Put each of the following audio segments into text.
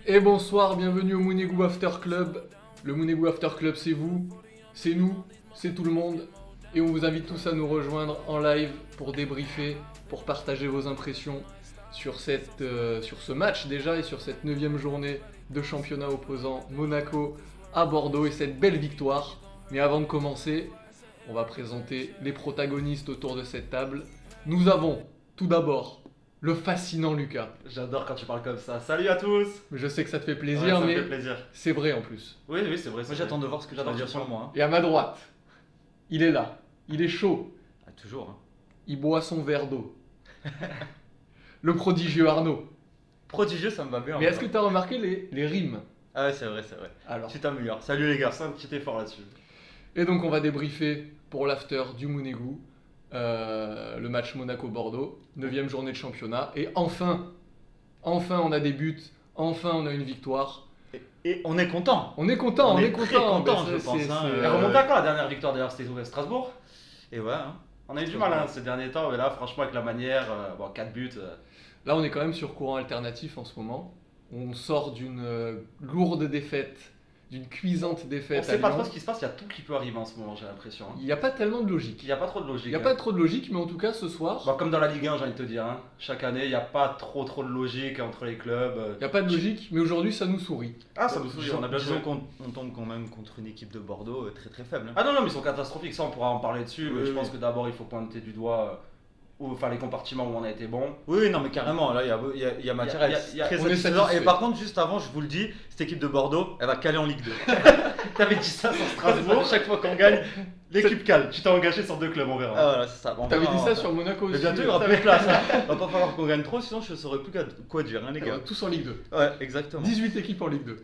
Et bonsoir, bienvenue au Mounegou After Club. Le Mounegou After Club, c'est vous, c'est nous, c'est tout le monde. Et on vous invite tous à nous rejoindre en live pour débriefer, pour partager vos impressions sur ce match déjà et sur cette 9e journée de championnat opposant Monaco à Bordeaux et cette belle victoire. Mais avant de commencer, on va présenter les protagonistes autour de cette table. Nous avons tout d'abord le fascinant Lucas. J'adore quand tu parles comme ça. Salut à tous. Je sais que ça te fait Ouais, plaisir, ça me mais fait plaisir. c'est vrai en plus. Oui, c'est vrai. Moi j'attends de voir ce que tu vas dire sur moi. Et à ma droite, il est là, il est chaud, Ah, toujours. Hein. il boit son verre d'eau. Le prodigieux Arnaud. Prodigieux, ça me va bien. Mais est-ce que tu as remarqué les rimes? Ah ouais, c'est vrai. Alors. Tu t'améliores. Salut les gars. C'est un petit effort là-dessus. Et donc on va débriefer pour l'after du Mounegou, le match Monaco-Bordeaux, 9e journée de championnat. Et enfin on a des buts, enfin on a une victoire. Et on est content. On est content, On est très content, Mais je pense, hein, Elle remonte à quand la dernière victoire d'ailleurs? C'était où, à Strasbourg? Et ouais. Hein. On a eu du mal ces derniers temps, mais là franchement avec la manière, 4 buts. Là on est quand même sur courant alternatif en ce moment. On sort d'une lourde défaite, d'une cuisante défaite. On sait pas Lyon. trop ce qui se passe, il y a tout qui peut arriver en ce moment, j'ai l'impression. Il n'y a pas tellement de logique. Il n'y a pas trop de logique. Il n'y a pas trop de logique, mais en tout cas ce soir, Comme dans la Ligue 1, j'ai envie de te dire. Hein. Chaque année, il n'y a pas trop de logique entre les clubs. il n'y a pas de logique, mais aujourd'hui ça nous sourit. Ah, ça nous souvient, on a bien joué. Disons qu'on tombe quand même contre une équipe de Bordeaux très très faible. Hein. Ah non, mais ils sont catastrophiques, ça on pourra en parler dessus, mais Oui, je oui. pense que d'abord il faut pointer du doigt les compartiments où on a été bon. Oui, non, mais carrément, là, il y a matière à Il y a- être il y a- très on est satisfaisant. satisfait. Et par contre, juste avant, je vous le dis, cette équipe de Bordeaux, elle va caler en Ligue 2. T'avais dit ça sur Strasbourg, chaque fois qu'on gagne, l'équipe cale. Tu t'es engagé sur 2 clubs, on verra. Ah voilà, c'est ça. Bon, T'avais on dit verra. ça sur Monaco aussi. Mais bientôt, il y aura plus de place. Hein. Va pas falloir qu'on gagne trop, sinon je saurais plus quoi dire, hein, les gars. Tous en Ligue 2. Ouais, exactement. 18 équipes en Ligue 2.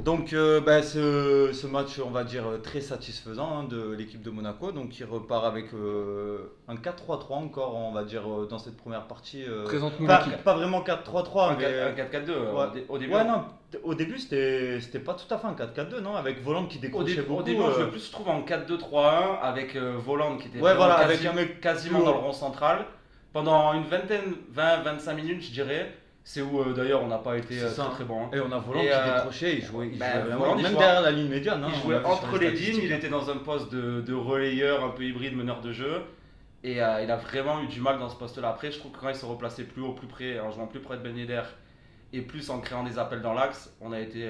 Donc, ce match, on va dire, très satisfaisant hein, de l'équipe de Monaco. Donc, il repart avec un 4-3-3 encore, on va dire, dans cette première partie. Présente-nous Pas, l'équipe. pas vraiment 4-3-3, mais. Un 4-4-2 au début. Ouais, non, au début, c'était pas tout à fait un 4-4-2, non? Avec Voland qui décrochait beaucoup. Au début, je plus je trouve en 4-2-3-1 avec Voland qui était Ouais, voilà, vraiment avec un mec quasiment plus dans haut. le rond central. Pendant une vingtaine, 20-25 minutes, je dirais. C'est où d'ailleurs on n'a pas été C'est ça. très bon. Hein. Et on a Voland Et, qui décrochait, il jouait vraiment, Voland, il même jouait- derrière la ligne médiane. Hein, Il on jouait l'a vu sur entre les lignes, statistiques, il hein. était dans un poste de relayeur un peu hybride, meneur de jeu. Et il a vraiment eu du mal dans ce poste-là. Après, je trouve que quand il se replaçait plus haut, plus près, en jouant plus près de Ben Yedder et plus en créant des appels dans l'axe, on a été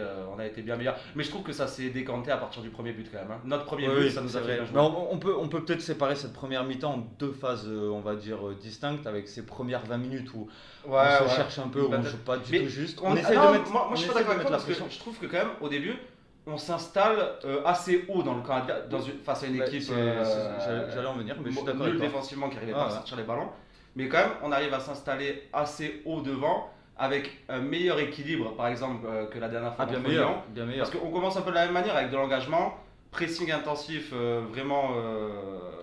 bien meilleur. Mais je trouve que ça s'est décanté à partir du premier but quand même. Hein. Notre premier Oui, but, oui, ça nous c'est a fait vrai. bien Mais jouer. on peut peut-être séparer cette première mi-temps en deux phases, on va dire, distinctes, avec ces premières 20 minutes où on se cherche un peu, où on joue pas du Mais tout juste. On essaie non, de mettre, moi on je suis essaie pas d'accord de avec toi mettre parce la que pression. je trouve que quand même au début on s'installe assez haut dans le camp adverse, face à une Bah, équipe j'allais en venir, mais je suis d'accord nulle avec toi. défensivement qui arrivait Ah, pas à ouais. sortir les ballons. Mais quand même on arrive à s'installer assez haut devant avec un meilleur équilibre par exemple que la dernière fois Ah, bien contre Lyon. meilleur, bien meilleur. Parce qu'on commence un peu de la même manière avec de l'engagement, pressing intensif vraiment.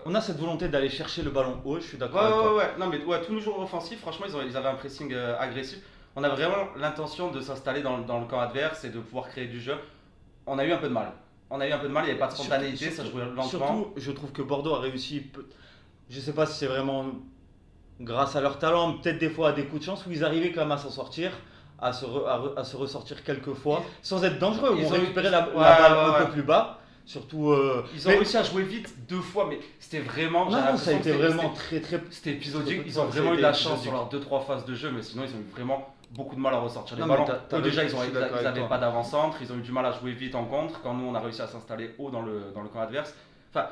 On a cette volonté d'aller chercher le ballon haut, je suis d'accord Ouais, avec toi. ouais. Non, mais ouais, tous les jours offensifs, franchement, ils avaient un pressing agressif. On a vraiment l'intention de s'installer dans le camp adverse et de pouvoir créer du jeu. On a eu un peu de mal. Il n'y avait pas de spontanéité, ça jouait lentement. Surtout, je trouve que Bordeaux a réussi, je sais pas si c'est vraiment grâce à leur talent, peut-être des fois à des coups de chance, où ils arrivaient quand même à s'en sortir, à se ressortir quelques fois, sans être dangereux, où Ils on ont récupérait eu- la ouais, balle ouais, un ouais. peu plus bas. Surtout. Ils ont réussi à jouer vite 2 fois, mais c'était vraiment. j'ai Non, ça l'impression a que été vraiment très très. C'était épisodique. Ils ont Ça a vraiment eu de été la chance épisodique. sur leurs 2-3 phases de jeu, mais sinon ils ont eu vraiment beaucoup de mal à ressortir les Non, mais ballons. t'as Eux, déjà, raison, je suis d'accord avec n'avaient toi. pas d'avant-centre, ils ont eu du mal à jouer vite en contre. Quand nous, on a réussi à s'installer haut dans le camp adverse. Enfin,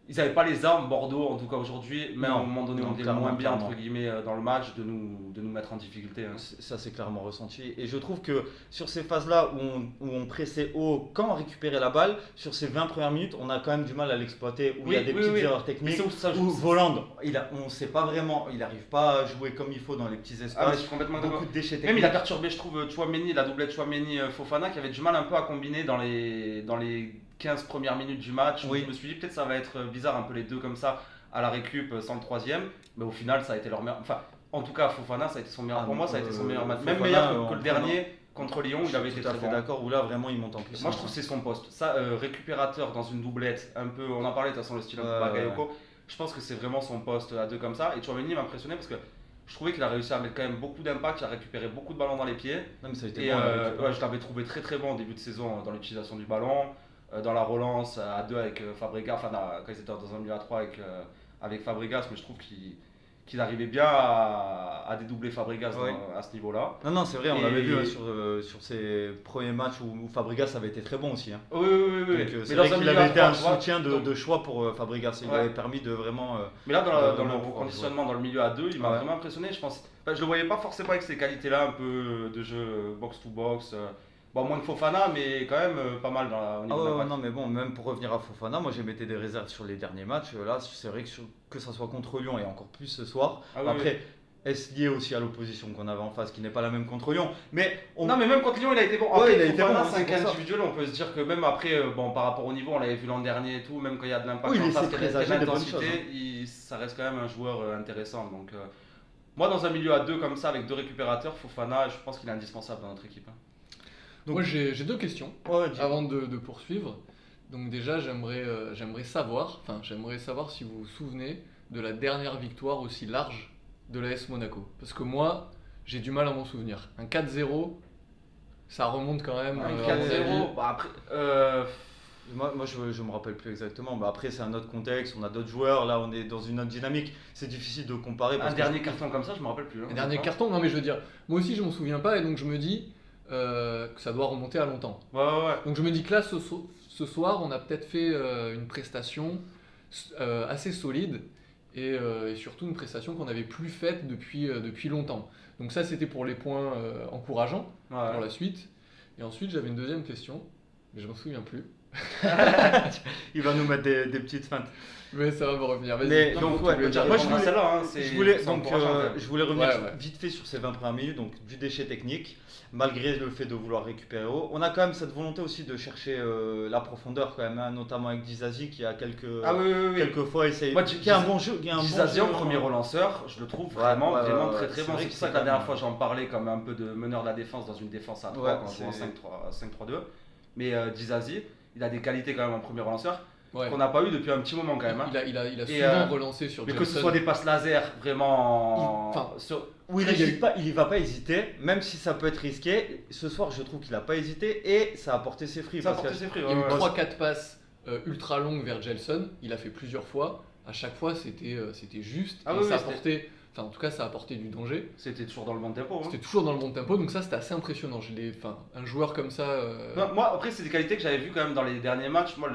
ils n'avaient pas les armes, Bordeaux, en tout cas aujourd'hui, même Non, à un moment donné, non, on était clairement, moins bien clairement. entre guillemets dans le match de nous mettre en difficulté. Hein. Ça c'est clairement ressenti et je trouve que sur ces phases-là où on pressait haut quand on récupérait la balle, sur ces 20 premières minutes, on a quand même du mal à l'exploiter, où il y a des petites erreurs Mais techniques. c'est où ça Où joue. Voland, on sait pas vraiment, il n'arrive pas à jouer comme il faut dans les petits Ah, mais je espaces, suis complètement d'accord. beaucoup de déchets Même techniques. il a perturbé, je trouve, Chouameni, la doublette Chouameni-Fofana qui avait du mal un peu à combiner dans les 15 premières minutes du match. Oui. Je me suis dit peut-être ça va être bizarre un peu les deux comme ça à la récup sans le troisième, mais au final ça a été leur meilleur. Enfin, en tout cas Fofana ça a été son meilleur. Ah, Pour moi ça a été son meilleur match. Même Fofana, meilleur que le en dernier contre Lyon, il avait Je été suis tout à très fait bon. d'accord, où là vraiment il monte en puissance. Moi je trouve que c'est son poste. Ça, récupérateur dans une doublette, un peu, on en parlait de toute façon le style un peu Ouais, Bakayoko. Je pense que c'est vraiment son poste à deux comme ça. Et Chouameni m'impressionnait parce que Je trouvais qu'il a réussi à mettre quand même beaucoup d'impact, il a récupéré beaucoup de ballons dans les pieds. Non, mais ça a été Et bon, là, ouais, je l'avais trouvé très très bon au début de saison dans l'utilisation du ballon, dans la relance à 2 avec Fabregas, enfin quand ils étaient dans un milieu à 3 avec Fabregas, mais je trouve qu'il arrivait bien à dédoubler Fabregas Oui. à ce niveau-là. Non, c'est vrai, on Et- l'avait vu hein, sur ses premiers matchs où Fabregas avait été très bon aussi. Hein. Oui. Donc, Mais c'est dans vrai un qu'il milieu avait à été 3, un tu vois, soutien de choix pour Fabregas. Il Ouais. avait permis de vraiment. Mais là, dans vraiment le pouvoir conditionnement dans le milieu à 2, il m'a Ouais. vraiment impressionné. Je pense, enfin, je le voyais pas forcément avec ces qualités-là, un peu de jeu box-to-box. Bon, moins que Fofana, mais quand même pas mal au Ah niveau de ouais, l'impact. non, mais bon, même pour revenir à Fofana, moi j'émettais des réserves sur les derniers matchs. Là, c'est vrai que ça soit contre Lyon et encore plus ce soir. Ah oui, Après, est-ce lié aussi à l'opposition qu'on avait en face, qui n'est pas la même contre Lyon. Mais Non, mais même contre Lyon, il a été bon. Ouais, Après, il a été Fofana, bon, c'est c'est un pour cas ça. individuel. On peut se dire que même après, bon, par rapport au niveau, on l'avait vu l'an dernier et tout, même quand il y a de l'impact Oui, il en face, essaie de qu'il y a de présager des bonnes l'intensité, choses, ça reste quand même un joueur intéressant. Donc, moi, dans un milieu à 2 comme ça, avec 2 récupérateurs, Fofana, je pense qu'il est indispensable dans notre équipe. Hein. Donc- Moi j'ai 2 questions ouais, dis- avant de poursuivre. Donc déjà j'aimerais savoir si vous vous souvenez de la dernière victoire aussi large de l'AS Monaco. Parce que moi j'ai du mal à m'en souvenir. Un 4-0, ça remonte quand même. Un à mon 4-0, avis. bah après. Moi je me rappelle plus exactement. Bah, après, c'est un autre contexte, on a d'autres joueurs. Là, on est dans une autre dynamique. C'est difficile de comparer. Un Parce que dernier carton comme ça, je me rappelle plus. Hein, Un dernier honnêtement. carton, non mais je veux dire, moi aussi je m'en souviens pas et donc je me dis que ça doit remonter à longtemps. Ouais. Donc je me dis que là, ce soir, on a peut-être fait une prestation assez solide et surtout une prestation qu'on n'avait plus faite depuis longtemps. Donc ça, c'était pour les points encourageants Ouais. pour la suite. Et ensuite, j'avais une deuxième question, mais je m'en souviens plus. il va nous mettre des petites feintes. Mais ça va me revenir. Vas-y. Mais Non, donc, faut ouais, déjà moi, répondre à celle-là, hein, c'est- Je voulais, c'est donc, encourageant, quand même. je voulais revenir Ouais. vite fait sur ces 20 premières minutes, donc du déchet technique, malgré le fait de vouloir récupérer haut. On a quand même cette volonté aussi de chercher la profondeur quand même, hein, notamment avec Dizazi qui a Ah oui. quelques fois essayé. Moi, Qui a un bon jeu. Qui a un bon Dizazi jeu, en premier relanceur, je le trouve Ouais, vraiment ouais, vraiment ouais, très ouais. très C'est bon. vrai C'est que pour ça c'est que la quand dernière même- fois j'en parlais comme un peu de meneur de la défense dans une défense à 3 Ouais, quand on joue en c'est- 5-3-2. Mais Dizazi, il a des qualités quand même en premier relanceur Ouais. qu'on n'a pas eu depuis un petit moment quand même. Hein. Il a Et, souvent relancé sur Mais que ce Johnson. soit des passes laser vraiment. Enfin, Oui, Après, il va pas hésiter, même si ça peut être risqué. Ce soir, je trouve qu'il a pas hésité et ça a porté ses fruits. Ça a parce porté que- ses fruits. Il y a eu ouais. 3-4 passes ultra longues vers Gelson, il a fait plusieurs fois. À chaque fois, c'était juste Ah et oui, ça oui, apportait, enfin en tout cas, ça apportait du danger. C'était toujours dans le bon tempo. Hein. C'était toujours dans le bon tempo, donc ça c'était assez impressionnant. Un joueur comme ça. Non, moi, après, c'est des qualités que j'avais vues quand même dans les derniers matchs. Moi,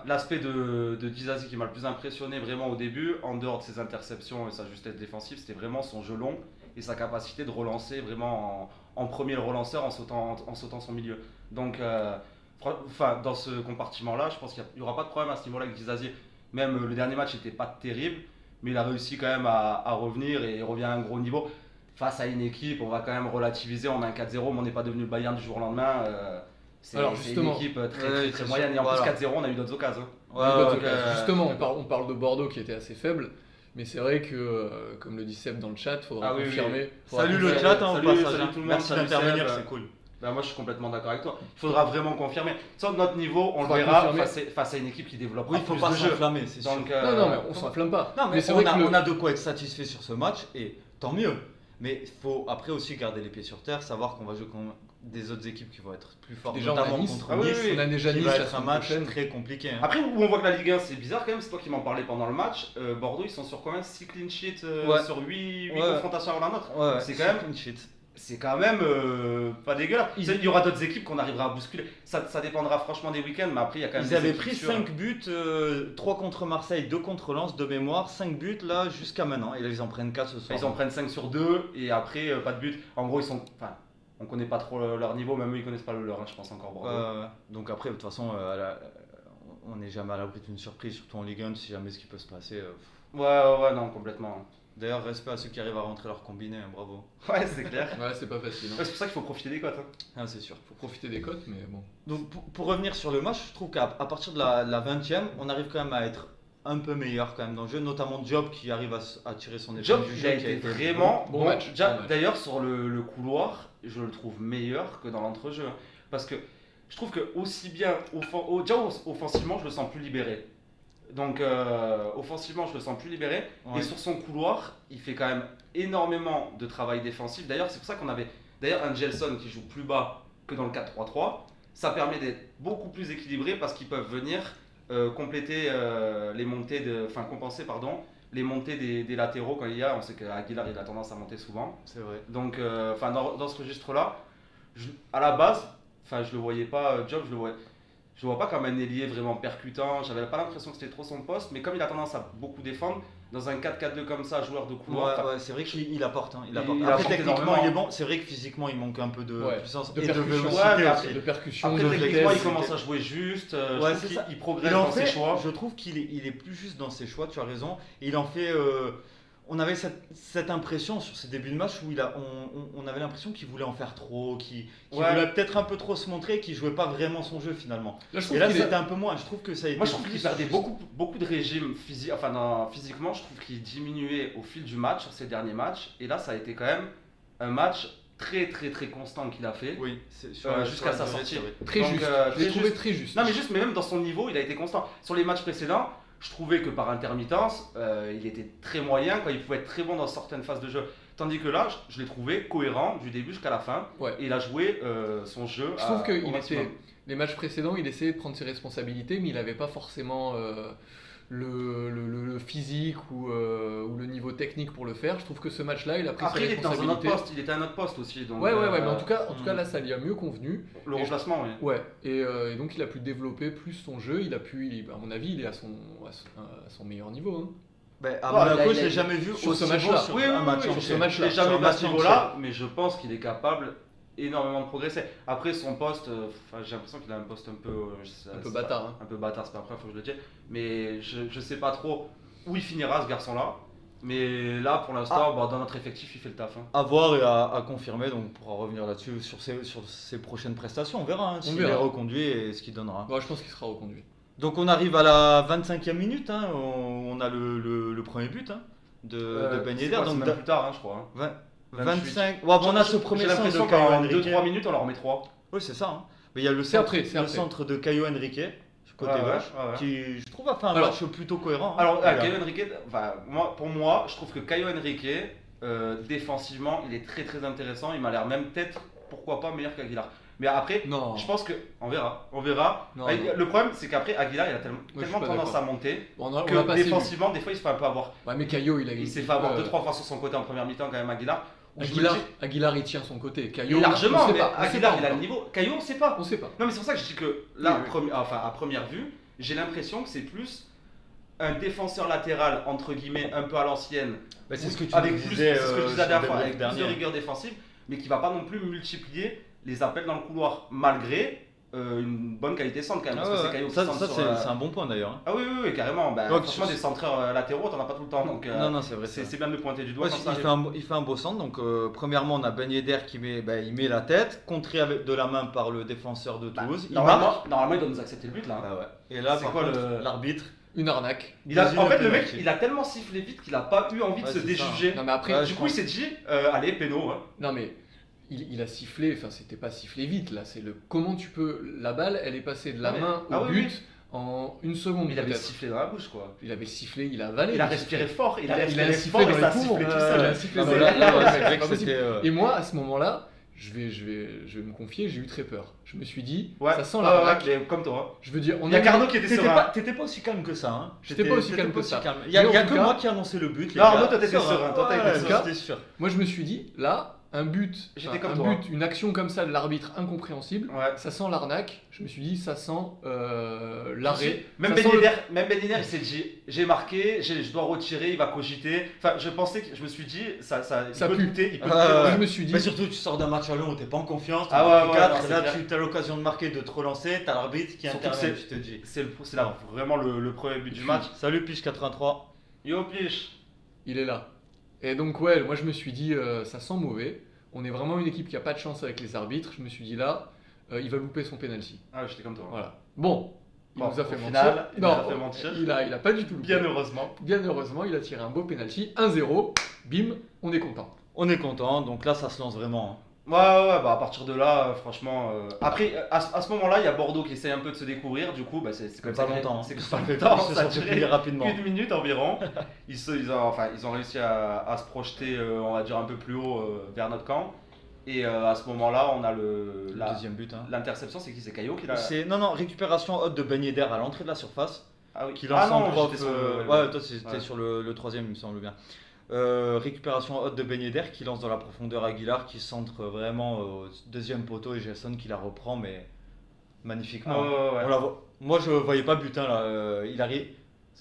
l'aspect de Dizazi qui m'a le plus impressionné vraiment au début, en dehors de ses interceptions et sa justesse défensive, c'était vraiment son jeu long et sa capacité de relancer vraiment en premier relanceur en sautant son milieu. Donc, dans ce compartiment-là, je pense qu'il n'y aura pas de problème à ce niveau-là avec Dizazi. Même le dernier match n'était pas terrible, mais il a réussi quand même à revenir et il revient à un gros niveau. Face à une équipe, on va quand même relativiser, on a un 4-0, mais on n'est pas devenu le Bayern du jour au lendemain. C'est Alors, une justement, équipe très, ouais, très, c'est très sûr. moyenne. Et en Voilà. plus, 4-0, on a eu d'autres occasions. Ouais, Donc, ouais, justement, on parle de Bordeaux qui était assez faible, mais c'est vrai que, comme le dit Seb dans le chat, il faudra Ah oui, confirmer. faudra Salut le confirmer. chat, hein, au Salut, passage. salut hein. tout le monde, Merci salut d'intervenir, Seb. c'est cool. Ben, moi, je suis complètement d'accord avec toi. Il faudra vraiment confirmer. Sans notre niveau, on le Faudra verra confirmer. face à une équipe qui développe Oui, il faut plus pas de jeu. s'enflammer, c'est sûr. Donc, Non, mais on s'enflamme pas. Non, mais c'est on vrai a, que on a de quoi être satisfait sur ce match et tant mieux. Mais il faut après aussi garder les pieds sur terre, savoir qu'on va jouer contre des autres équipes qui vont être plus fortes, Déjà, on a notamment Nice. contre Ah oui, Nice, oui, on a déjà qui Nice va la être un semaine match prochaine. très compliqué. hein. Après, où on voit que la Ligue 1, c'est bizarre quand même, c'est toi qui m'en parlais pendant le match. Bordeaux, ils sont sur combien 6 clean sheets Ouais. sur 8 Ouais. confrontations avant la nôtre. Ouais, C'est quand même- clean sheet. C'est quand même pas dégueulasse. Ils- Il y aura d'autres équipes qu'on arrivera à bousculer. Ça dépendra franchement des week-ends, mais après, il y a quand même Ils des avaient équipes pris sûres. 5 buts, 3 contre Marseille, 2 contre Lens de mémoire, 5 buts là jusqu'à maintenant. Et là ils en prennent 4 ce soir. Ils en prennent 5 sur 2 et après, pas de but. En gros, ils sont. Enfin, on connaît pas trop leur niveau, même eux, ils connaissent pas le leur, hein, je pense encore Bordeaux. Donc après, de toute façon, on n'est jamais à l'abri d'une surprise, surtout en Ligue 1, si jamais ce qui peut se passer. Ouais, non, complètement. D'ailleurs, respect à ceux qui arrivent à rentrer leur combiné, hein, bravo. Ouais, c'est clair. Ouais, c'est pas facile. hein. Ouais, c'est pour ça qu'il faut profiter des cotes. Hein. Ah, c'est sûr. Faut profiter des cotes, mais bon. Donc pour revenir sur le match, je trouve qu'à partir de la 20e, on arrive quand même à être un peu meilleur quand même dans le jeu, notamment Diop qui arrive à tirer son épingle Job, du il jeu. a qui été vraiment bon match, Déjà, bon match. d'ailleurs, sur le couloir, je le trouve meilleur que dans l'entrejeu. Parce que je trouve que aussi bien, déjà offensivement, je le sens plus libéré. Donc offensivement, je le sens plus libéré. Ouais. Et sur son couloir, il fait quand même énormément de travail défensif. D'ailleurs, c'est pour ça qu'on avait Angelson qui joue plus bas que dans le 4-3-3. Ça permet d'être beaucoup plus équilibré parce qu'ils peuvent venir compléter compenser les montées des latéraux quand il y a. On sait qu'Aguilar il a tendance à monter souvent. C'est vrai. Donc dans ce registre-là, à la base, je le voyais pas, Job, je le vois pas comme un ailier vraiment percutant. J'avais pas l'impression que c'était trop son poste, mais comme il a tendance à beaucoup défendre, dans un 4-4-2 comme ça, joueur de couloir. Ouais, c'est vrai qu'il apporte. Il il apporte. apporte Après, techniquement, énormément. il est bon. C'est vrai que physiquement, il manque un peu de puissance de et de percussion. vélocité Ouais, mais aussi. De percussion, Après, de techniquement, vitesse. il commence à jouer juste. Je Ouais, trouve c'est qu'il ça. il progresse Il en dans ses fait, choix. je trouve qu'il est plus juste dans ses choix, tu as raison. Et il en fait. On avait cette impression sur ses débuts de match où on avait l'impression qu'il voulait en faire trop, qu'il Ouais. voulait peut-être un peu trop se montrer, qu'il jouait pas vraiment son jeu finalement. Là, je trouve Et là, qu'il est- c'était un peu moins. Je trouve que ça a été. Moi, je trouve qu'il plus perdait juste. beaucoup de régime physique. Physiquement, je trouve qu'il diminuait au fil du match, sur ses derniers matchs. Et là, ça a été quand même un match très très très constant qu'il a fait. Oui, Jusqu'à sa sortie. Très Donc, juste. très Je l'ai trouvé juste. très juste. Non, mais même dans son niveau, il a été constant. Sur les matchs précédents, je trouvais que par intermittence, il était très moyen, il pouvait être très bon dans certaines phases de jeu. Tandis que là, je l'ai trouvé cohérent du début jusqu'à la fin. Ouais. Et il a joué son jeu. Je trouve au que maximum. les matchs précédents, il essayait de prendre ses responsabilités, mais il n'avait pas forcément le physique ou le niveau technique pour le faire. Je trouve que ce match-là, il a pris Après, ses il était dans un autre responsabilités. poste, il était à un autre poste aussi. Donc, Ouais, mais en tout cas, hmm. là, ça lui a mieux convenu. Le remplacement, oui. Ouais, et donc il a pu développer plus son jeu. À mon avis, il est à son meilleur niveau. Hein. Ben, à Ouais, Monaco, il je a- l'ai jamais vu sur ce aussi match-là. bon sur Oui, un match oui, sur entier. ce match-là. Je l'ai Sur jamais un vu à match ce entier. niveau-là, mais je pense qu'il est capable énormément de progresser. Après, son poste, j'ai l'impression qu'il a un poste un peu. Un peu bâtard. Hein. Un peu bâtard, c'est pas après, faut que je le dise. Mais je sais pas trop où il finira ce garçon-là. Mais là, pour l'instant, dans notre effectif, il fait le taf. Hein. À voir et à confirmer, donc on pourra revenir là-dessus sur ses prochaines prestations. On verra s'il est reconduit et ce qu'il donnera. Bon, je pense qu'il sera reconduit. Donc on arrive à la 25e minute, hein, on a le premier but de Ben Yedder. C'est Donc même plus tard, hein, je crois. Hein. 25. Ouais, bon, on a ce premier J'ai centre l'impression de Caio qu'en Henrique. 2-3 minutes, on leur met 3. Oui, c'est ça. Hein. Mais il y a le C'est centre, après, c'est après. centre de Caio Henrique, côté gauche, qui je trouve a fait un Alors- match plutôt cohérent. hein. Alors, Voilà. Caio Henrique, pour moi, je trouve que Caio Henrique, défensivement, il est très très intéressant. Il m'a l'air même peut-être, pourquoi pas, meilleur qu'Aguilar. Mais après, Non. je pense que on verra. Non, Avec- non. Le problème, c'est qu'après, Aguilar, il a je suis tellement pas tendance d'accord. à monter Bon, on a pas que assez vu. défensivement, des fois, il se fait un peu avoir. Ouais, mais Caio, Il s'est fait avoir 2-3 fois sur son côté en première mi-temps, quand même, Aguilar. Où je me dis- Aguilar, il tient son côté. Caio, largement, on sait mais pas, on sait Aguilar, pas il a le encore. niveau. Caio, on sait pas. On sait pas. Non, mais c'est pour ça que je dis que là, Oui. à première vue, j'ai l'impression que c'est plus un défenseur latéral, entre guillemets, un peu à l'ancienne, Bah, c'est ce que tu avec nous plus, disais, c'est ce que je disais la sur dernière fois, le avec plus de dernier. rigueur défensive, mais qui va pas non plus multiplier les appels dans le couloir, malgré une bonne qualité centre quand même. Parce que c'est Caio qui Ça, centre ça, sur, c'est un bon point d'ailleurs. hein. Ah oui, carrément. Bah, Donc, franchement, sur- des centreurs latéraux, t'en as pas tout le temps. Donc, Non, c'est vrai. c'est bien de le pointer du doigt. Ouais, quand ça il, arrive. fait un beau centre. Donc, premièrement, on a Ben Yedder qui met la tête, contré avec de la main par le défenseur de Toulouse. Il marque. Normalement, il doit nous accepter le but là. Bah ouais. Et là, C'est par quoi contre, le- l'arbitre. Une arnaque. En fait, le mec, penalty. il a tellement sifflé vite qu'il a pas eu envie de Ouais, se c'est déjuger. Non, mais après, Ouais, Du coup, il s'est dit, allez, péno. Hein. non, mais il a sifflé, enfin, c'était pas sifflé vite là. C'est comment tu peux. La balle, elle est passée de la main au oui, but en une seconde. Il avait peut-être. sifflé dans la bouche, quoi. Il avait sifflé, il a avalé. Il a le respiré sifflet. fort, il a respiré sifflé fort dans et les ça a poumons. sifflé tout Il seul. a sifflé Non, dans mais les là, poumons, c'est c'est vrai pas que possible. c'était. Et moi, à ce moment-là, je vais me confier, j'ai eu très peur. Je me suis dit, Ouais, ça sent l'arnaque. mais comme toi. Je veux dire, on Il y a mis- Carnot qui était serein. T'étais pas aussi calme que ça. Hein. J'étais pas aussi calme que ça. Il y a Mais en que tout cas- moi qui ai annoncé le but. les Non, gars. Arnaud, toi, t'étais serein, toi, t'as été Ouais, serein. j'étais sûr. Moi, je me suis dit, là, un but, J'étais enfin, comme toi. une action comme ça de l'arbitre incompréhensible, Ouais. ça sent l'arnaque. Je me suis dit, ça sent l'arrêt. Même Ça Ben sent le- Yedder, il s'est dit, j'ai marqué, je dois retirer, il va cogiter. Enfin, je me suis dit, ça Ça peut pue. douter, il peut Ah, douter. ouais. Je me suis dit, Mais surtout, tu sors d'un match à Lyon où t'es pas en confiance. Ah t'en ouais, marques ouais, quatre, non, c'est là, clair. tu as l'occasion de marquer, de te relancer. T'as l'arbitre qui Surtout intervient. que Je te dis. C'est là vraiment le premier but du match. Salut Piche 83. Yo, Piche. il est là. Et donc, ouais, moi, je me suis dit, ça sent mauvais. On est vraiment une équipe qui a pas de chance avec les arbitres. Je me suis dit, là, il va louper son penalty. Ah, j'étais comme toi. Voilà. Bon, il Bon, nous a fait au mentir. final, il nous Non, a fait mentir. il a pas du tout loupé. Bien heureusement. Bien heureusement, il a tiré un beau penalty. 1-0. Bim, on est content. On est content. Donc là, ça se lance vraiment. hein. Bah à partir de là, franchement. Après, à ce moment-là, il y a Bordeaux qui essaye un peu de se découvrir. Du coup, c'est comme Pas ça. longtemps. C'est que Ça pas fait longtemps. ils se Ça a sont fait duré plier rapidement. qu'une minute environ. Ils ont réussi à se projeter, on va dire, un peu plus haut vers notre camp. Et à ce moment-là, on a Le deuxième but. Hein. l'interception. C'est qui? C'est Caillot qui l'a. Non, récupération haute de Ben Yedder à l'entrée de la surface. Ah oui. Qui lance en prof. j'étais sur le- Ouais, toi c'était Ouais. sur le troisième, il me semble bien. Récupération haute de Ben Yedder qui lance dans la profondeur Aguilar qui centre vraiment au deuxième poteau et Gelson qui la reprend, mais magnifiquement. Ah ouais. On la moi je voyais pas butin là. Il arrive.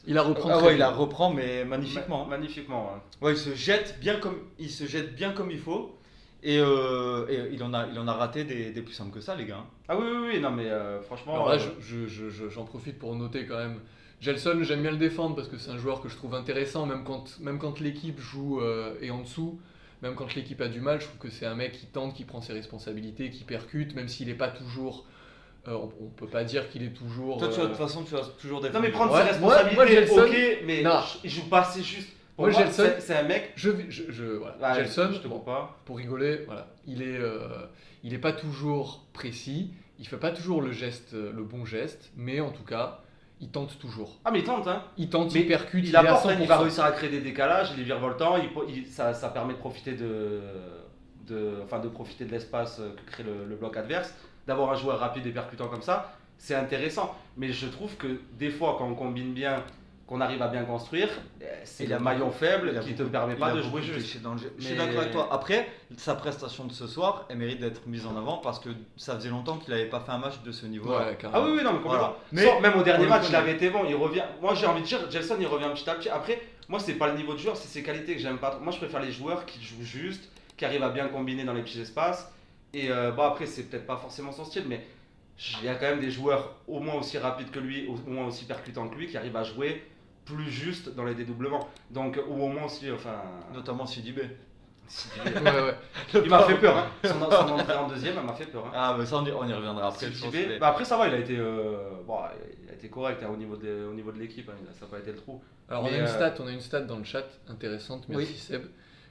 Il la reprend Ah très ouais, il bien. la reprend, mais magnifiquement. Magnifiquement. Ouais. Ouais, il se jette bien comme il faut. Et il en a raté des plus simples que ça, les gars. Hein. Ah oui, non mais franchement. Alors là, j'en profite pour noter quand même. Gelson, j'aime bien le défendre parce que c'est un joueur que je trouve intéressant, même quand l'équipe joue et en dessous, même quand l'équipe a du mal, je trouve que c'est un mec qui tente, qui prend ses responsabilités, qui percute, même s'il n'est pas toujours. On peut pas dire qu'il est toujours. Toi, de toute façon, tu vas toujours défendre. Non mais prendre Ouais, ses moi, responsabilités, Gelson- ok, mais Non. il joue pas assez juste. Pour Moi, moi, Gelson- c'est un mec. Voilà. Ouais, Gelson, je te bon, vois pas. pour rigoler, voilà, il est pas toujours précis, il fait pas toujours le bon geste, mais en tout cas, il tente toujours. Ah mais il tente hein. Il tente, Mais il percute, il est à apporte, il va 100%. réussir à créer des décalages, il est virevoltant, ça permet de profiter de profiter de l'espace que crée le bloc adverse, d'avoir un joueur rapide et percutant comme ça, c'est intéressant. Mais je trouve que des fois quand on combine bien, qu'on arrive à bien construire, c'est Il a le maillon beaucoup- faible il a qui te beaucoup- permet il pas a de beaucoup jouer juste. pêché dans le jeu. Je suis Mais- d'accord avec toi. Après, sa prestation de ce soir, elle mérite d'être mise en avant parce que ça faisait longtemps qu'il n'avait pas fait un match de ce niveau. Ouais, carrément. Ah oui, non, mais complètement. Voilà. Mais Même au dernier on le match, il connaît. avait été bon. Il revient. Moi, j'ai envie de dire, Gelson, il revient petit à petit. Après, moi, c'est pas le niveau de joueur, c'est ses qualités que j'aime pas trop. Moi, je préfère les joueurs qui jouent juste, qui arrivent à bien combiner dans les petits espaces. Et bon, après, c'est peut-être pas forcément son style, mais il y a quand même des joueurs au moins aussi rapides que lui, au moins aussi percutants que lui, qui arrivent à jouer plus juste dans les dédoublements. Donc, ou au moins aussi, enfin. Notamment Sidibé. Ouais. Il m'a fait peur, hein. Son entrée en deuxième, elle m'a fait peur. Hein. Ah, mais ça, on y reviendra après. je pense JB. que- Bah après ça va, il a été correct hein, au niveau de l'équipe, hein, ça n'a pas été le trou. Alors Mais, on a une stat dans le chat intéressante, merci Oui. Seb,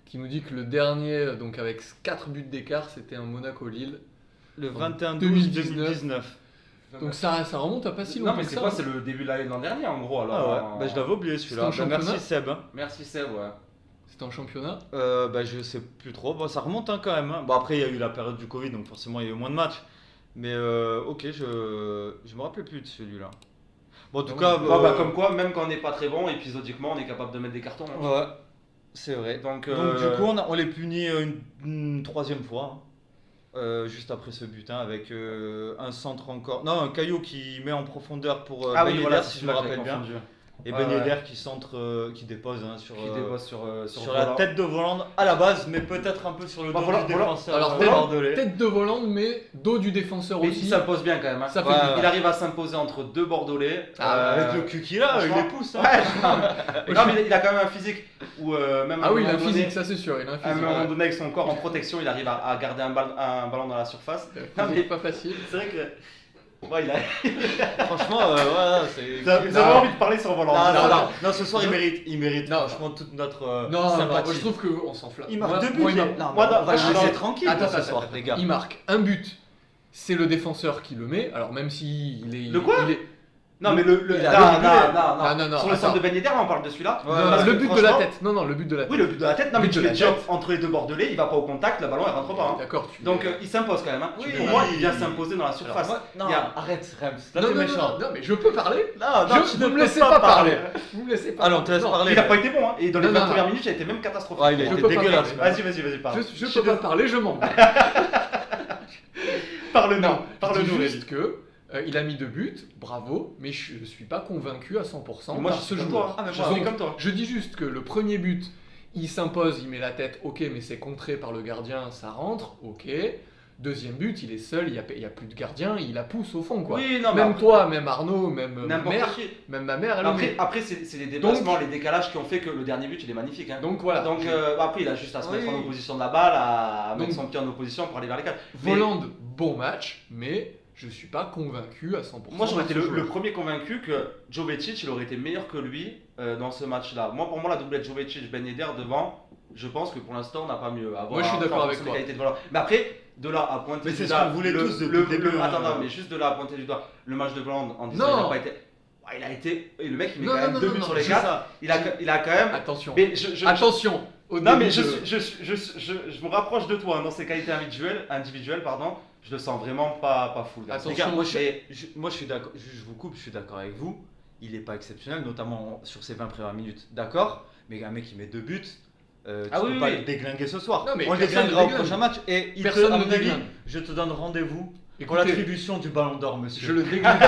qui nous dit que le dernier, donc avec 4 buts d'écart, c'était un Monaco-Lille. Le En 21-12-2019. Donc ça remonte à pas si non longtemps mais que c'est ça. quoi, c'est le début de l'an dernier en gros alors. Ah ouais, bah, je l'avais oublié celui-là. C'était en Bah, merci championnat Seb. Hein. Merci Seb, ouais. C'était en championnat. Bah, je sais plus trop. Bon, ça remonte hein, quand même. Hein. Bon, après, il y a eu la période du Covid, donc forcément, il y a eu moins de matchs. Mais ok, je me rappelais plus de celui-là. Bon, en tout cas. Comme quoi, même quand on n'est pas très bon, épisodiquement, on est capable de mettre des cartons. Hein. Ouais, c'est vrai. Donc, Donc, du coup, on les punit une troisième fois. Hein. Juste après ce butin avec un centre encore. Non, un Caillot qui met en profondeur pour ah Ben oui, Yedder, voilà, si c'est je me celui-là que j'avais rappelle bien. confondu. Et Ouais, Ben ouais. Yedder qui centre, qui dépose hein, sur, Qui débosse sur la Voland. tête de Volande à la base, mais peut-être un peu sur le Bah, dos Voland- du défenseur Alors bordelais. tête de volante, mais dos du défenseur Mais aussi. il s'impose bien quand même. Hein. Ça fait Ouais, du- Il arrive à s'imposer entre deux Bordelais. Avec le cul qu'il a, il franchement- les pousse. Hein. Ouais, non, mais il a quand même un physique où même à Ah un oui, il a un moment donné- physique, ça c'est sûr, il a un à un physique. moment ouais. donné, avec son corps en protection, il arrive à garder un ballon dans la surface. Non, mais- mais pas facile. C'est vrai que. Ouais, Franchement, ouais, c'est. Vous avez envie de parler sur Volant. Non, ce soir Je- il mérite Non. franchement toute notre Non, sympathie. moi, je trouve qu'on s'enflamme. Il marque Moi- deux buts. moi, il Non, marque- mais moi, on va moi, je- laisser non, tranquille Attends, ce attends, soir, attends. les gars. Il marque un but. C'est le défenseur qui le met. Alors même si il est. Le quoi il est- Non, mais Il a non, le but. Non, Sur le centre de Ben Yedder, on parle de celui-là. Ouais, Non, Parce le que but de la franchement- tête. Non, le but de la tête. Oui, le but de la tête. Non, mais But tu de fais la jump tête. entre les deux Bordelais, il va pas au contact, le ballon il rentre pas. Hein. D'accord. Donc il s'impose quand même. Hein. Oui. Pour moi, il vient s'imposer dans la surface. Non, Il y a- arrête, Rems. Là, non, t'es non, méchant. non, mais je peux parler. Non, Vous me laissez pas parler. Vous me laissez pas. Allons, on te laisse Non, parler. Il a pas été bon, hein. Et dans les Non, 20 non, premières non. minutes, il a été même catastrophique. Ouais, il a Je été peux pas dégueulasse. parler. Vas-y, parle. Je peux pas parler, je m'en vais. Parle-nous. Non, Parle-nous, je dis Rémi. juste que il a mis 2 buts, bravo, mais je suis pas convaincu à 100% Moi, par je ce suis comme joueur. toi. Ah, mais Je moi, suis donc, comme toi. Je dis juste que le premier but, il s'impose, il met la tête, ok, mais c'est contré par le gardien, ça rentre, ok. Deuxième but, il est seul, il y a plus de gardien, il la pousse au fond, quoi. Oui, non, mais Même après- toi, même Arnaud, même ma mère, N'importe qui. même ma mère, elle le met. Après c'est les déplacements, les décalages qui ont fait que le dernier but il est magnifique. Hein. Donc voilà. Donc après il a juste à se mettre Oui. en opposition de la balle, à mettre Donc- son pied en opposition pour aller vers les cadres. Mais Volande, bon match, mais je suis pas convaincu à 100%. moi j'aurais été par ce le joueur. premier convaincu que Jovetic il aurait été meilleur que lui dans ce match-là. Pour moi la doublette Jovetic Ben Yedder devant, je pense que pour l'instant on n'a pas mieux. À voir Moi, je suis d'accord en avec fonction toi. des qualités de voleur. Mais après de là à pointer Mais du c'est ce doigt qu'on voulait tous depuis le début, hein. Attends, mais juste de là à pointer du doigt le match de Hollande en disant Non. il n'a pas été. Ouais, il a été. Et le mec, il met Non, quand non, même non, 2 non, buts non, sur les c'est 4. ça. Il a quand même. Attention. Mais Attention. Au non, début mais de- je me rapproche de toi hein, dans ses qualités individuelles, pardon. Je le sens vraiment pas full. Gars. Attention, Les gars, Mais- moi je suis d'accord, je vous coupe, je suis d'accord avec vous. Il n'est pas exceptionnel, notamment sur ses 20 premières minutes. D'accord, mais un mec qui met 2 buts, tu Ah peux oui, pas oui. le déglinguer ce soir. Non, mais on le personne déglinguera le au déglingue. prochain match. Et il Personne à le mon avis, déglingue. je te donne rendez-vous pour Écoutez, l'attribution du ballon d'or, monsieur. je le déglingue.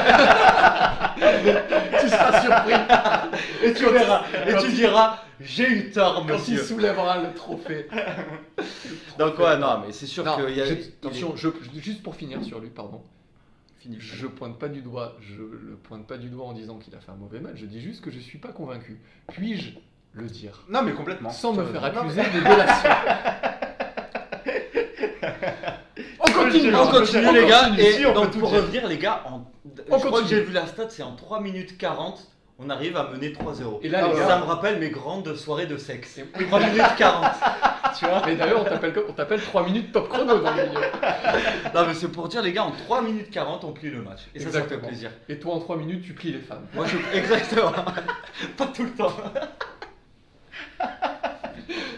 Tu seras surpris Et tu verras, et quand tu il- diras, j'ai eu tort, quand il monsieur. soulèvera le trophée. Donc ouais, non, mais c'est sûr Non, qu'il y a... attention, juste pour finir sur lui, pardon. Fini. Je le pointe pas du doigt en disant qu'il a fait un mauvais match. Je dis juste que je suis pas convaincu. Puis-je le dire Non, mais complètement. sans me faire Non, accuser de délation? On continue, On continue les gars, continue. et Si, on peut donc tout pour dire. revenir les gars, je crois que continue. j'ai vu la stat, c'est en 3 minutes 40, on arrive à mener 3-0. Et là, Ah les ouais. gars, Ça me rappelle mes grandes soirées de sexe. Et- 3 minutes 40, tu vois. mais d'ailleurs, on t'appelle 3 minutes top chrono dans le milieu. Non mais c'est pour dire les gars, en 3 minutes 40 on plie le match. Et ça fait Exactement. plaisir. Et toi, en 3 minutes, tu plies les femmes. Moi je... Exactement. Pas tout le temps.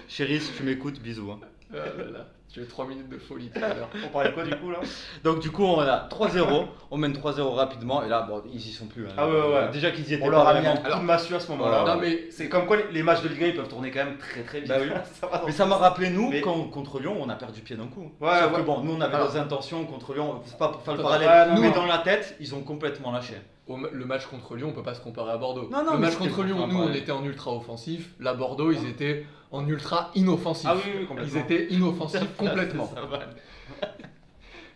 Chérie, si tu m'écoutes, bisous. Hein. Ah là là, tu as 3 minutes de folie tout à l'heure. On parlait de quoi du coup là? Donc du coup on a 3-0, on mène 3-0 rapidement et là bon ils y sont plus. Hein. Ah ouais. Déjà qu'ils y étaient On leur pas a mis un vraiment. coup de massue à ce moment-là. Non, mais C'est comme quoi les matchs de Ligue 1 ils peuvent tourner quand même très vite. Bah oui. Ça va dans Mais le ça m'a sens. rappelé nous Mais- quand contre Lyon on a perdu pied d'un coup. Ouais, Sauf ouais. que bon nous on avait Alors- nos intentions contre Lyon, c'est pas pour faire le Attends, parallèle, ouais, non, mais non. dans la tête ils ont complètement lâché. le match contre Lyon, on peut pas se comparer à Bordeaux. Non, non, le mais match c'était contre pour Lyon, faire un nous, on parallèle. était en ultra offensif. Là, Bordeaux, ils étaient en ultra inoffensif. Ah oui, complètement. Ils étaient inoffensifs complètement. Ça va.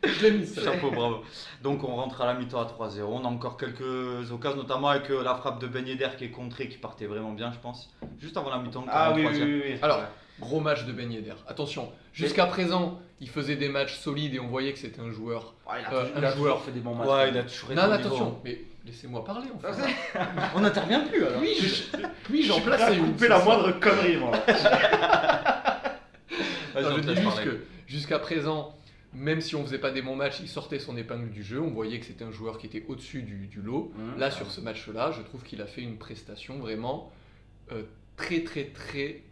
Je l'ai mis, ça. Chapeau, bravo. Donc on rentre à la mi-temps à 3-0. On a encore quelques occasions, notamment avec la frappe de Ben Yedder qui est contrée, qui partait vraiment bien, je pense. Juste avant la mi-temps. Ah oui, 43e. oui. Alors, Ouais. gros match de Ben Yedder. Attention, jusqu'à présent, il faisait des matchs solides et on voyait que c'était un joueur. Ouais, un il a joueur. toujours fait des bons matchs. Ouais, il a toujours été Non, au mais niveau. attention, mais laissez-moi parler en fait. On n'intervient plus alors. Puis-je en placer une couper la moindre connerie, moi. Vas-y, Non, on je te dis laisse juste parler. que jusqu'à présent, même si on faisait pas des bons matchs, il sortait son épingle du jeu. On voyait que c'était un joueur qui était au-dessus du lot. Mmh. Là, sur ce match-là, je trouve qu'il a fait une prestation vraiment très,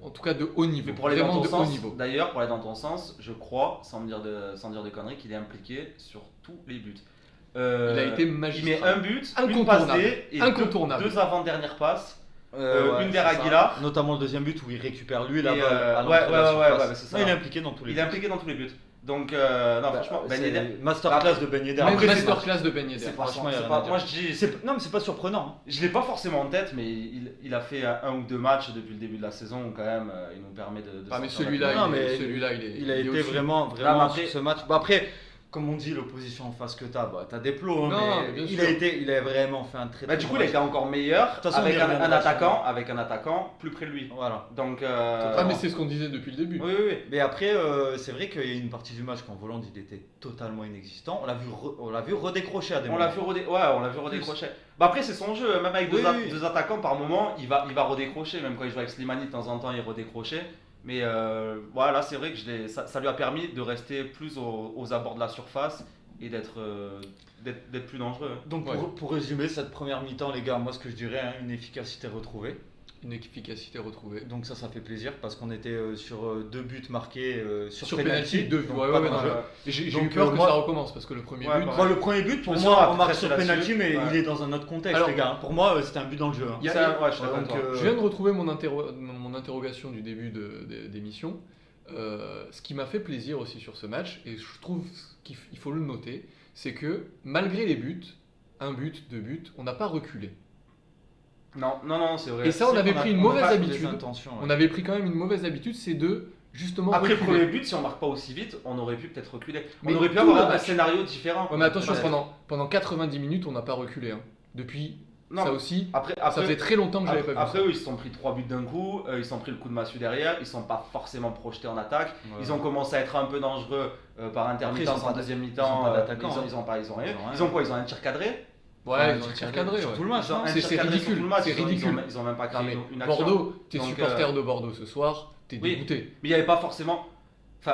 en tout cas de haut niveau. Mais pour aller dans Vraiment ton de haut sens, niveau. d'ailleurs, pour aller dans ton sens, je crois, sans dire de conneries, qu'il est impliqué sur tous les buts. Il a été Il met magistral. un but, une Incontournable. passe D et Incontournable. deux avant-dernières passes. Ouais, une vers c'est ça. Aguilar. Notamment le deuxième but où il récupère lui la Et, balle à ouais, l'entrée de ouais, la ouais, surface. ouais, c'est ça. Non, il est impliqué dans tous les Il buts. est impliqué dans tous les buts. Donc, non, Bah, franchement, Ben c'est Yedder. masterclass de Ben Yedder. Même Après, masterclass de Ben Yedder. C'est pas, franchement, il y a c'est rien à pas- dire. moi je dis, non, mais c'est pas surprenant. Hein. je l'ai pas forcément en tête, mais il a fait un ou deux matchs depuis le début de la saison où quand même il nous permet de. Ah, mais sortir celui-là, la- Non, il est- mais celui-là, il est. Il a il est été au-dessus. vraiment mais après- sur ce match. Bah, après, comme on dit, l'opposition en face que t'as des plots. Hein, Non, mais mais bien il a vraiment fait un très Bah, très du bon coup, il a match. été encore meilleur toute façon, avec on y reviendra avec un attaquant plus près de lui. Voilà. Donc, Ah, mais c'est ce qu'on disait depuis le début. oui, oui, oui. Mais après, c'est vrai qu'il y a une partie du match quand Voland il était totalement inexistant. On l'a vu redécrocher à des On moments. l'a vu redécrocher. Bah après c'est son jeu, même avec Oui, deux, oui. deux attaquants par moment, il va redécrocher, même quand il joue avec Slimani de temps en temps il redécrochait. Mais voilà, c'est vrai que ça lui a permis de rester plus aux abords de la surface et d'être plus dangereux. Donc Ouais. pour résumer cette première mi-temps, les gars, moi ce que je dirais, hein, une efficacité retrouvée. Une efficacité retrouvée. Donc ça fait plaisir parce qu'on était sur 2 buts marqués sur Sur penalty. penalty, 2 donc ouais, pas ouais, dangereux. non, j'ai Donc, eu peur que moi- ça recommence parce que le premier Ouais, but. bah, Bon, le premier but, pour Je moi, suis on marque resté sur là-dessus. penalty, mais Ouais. il est dans un autre contexte, Alors- les gars. Pour moi, c'était un but dans le jeu. Hein. Il y a- Ouais, je suis d'accord Donc, avec toi. Je viens de retrouver mon interrogation du début d'émission. Ce qui m'a fait plaisir aussi sur ce match, et je trouve qu'il faut le noter, c'est que malgré les buts, un but, deux buts, on n'a pas reculé. Non, c'est vrai. Et ça, on avait pris une mauvaise habitude. Intentions, ouais. On avait pris quand même une mauvaise habitude, c'est de justement Après le reculer. premier but, si on marque pas aussi vite, on aurait pu peut-être reculer. Mais On aurait pu tout avoir le un match. scénario différent. Ouais, mais attention, Ouais. pendant 90 minutes, on n'a pas reculé. Hein. Depuis, Non, ça aussi, après, ça faisait très longtemps que j'avais pas vu après ça. eux, ils se sont pris 3 buts d'un coup, ils se sont pris le coup de massue derrière, ils sont pas forcément projetés en attaque. Ouais. Ils ont commencé à être un peu dangereux par Après, ils intermittence ont en pas- deuxième ils ont mi-temps. pas d'attaquant, Ils ont, hein. ils ont pas, ils ont rien. Ils ont rien. Ils ont quoi? Ils ont un tir cadré. Ouais, ils ont un tir cadré. sur ouais. tout le match. Ils ont hein. un C'est tir cadré sur ridicule, tout le match, c'est ils ont- ridicule. Ils ont même pas Non, créé mais une action. Bordeaux, t'es Donc, supporter de Bordeaux ce soir, t'es oui. dégoûté. Mais il n'y avait pas forcément.